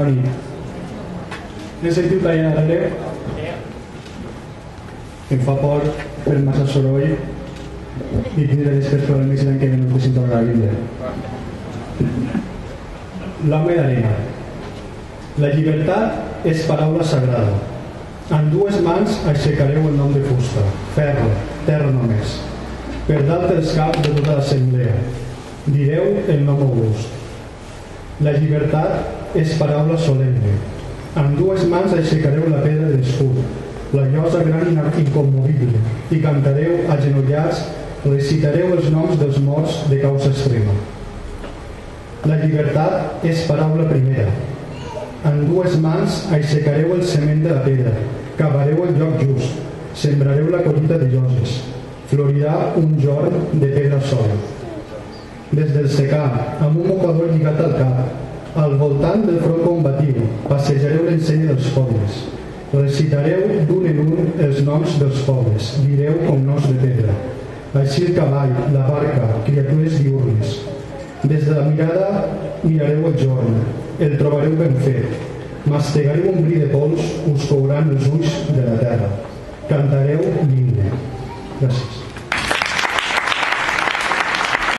Bona nit. He sentit allà darrere? Em fa por per massa soroll i tindré després problemes l'any que ve no presento la Bíblia. L'home d'arena. La llibertat és paraula sagrada. En dues mans aixecareu el nom de fusta, ferro, terra només. Per dalt dels caps de tota l'assemblea. Direu el nom august. La llibertat és paraula solemne. En dues mans aixecareu la pedra d'escut, la llosa gran i incommovible, i cantareu agenollats, recitareu els noms dels morts de causa extrema. La llibertat és paraula primera. En dues mans aixecareu el cement de la pedra, cavareu el lloc just, sembrareu la collita de lloses, florirà un jorn de pedra sola. Des del secà, amb un mocador lligat al cap, al voltant del front combatiu, passejareu l'ensenya dels pobles. Recitareu d'un en un els noms dels pobles, direu com noms de pedra. Així el cavall, la barca, criatures diurnes. Des de la mirada mirareu el jorn, el trobareu ben fet. Mastegareu un bri de pols, us couran els ulls de la terra. Cantareu l'himne. Gràcies.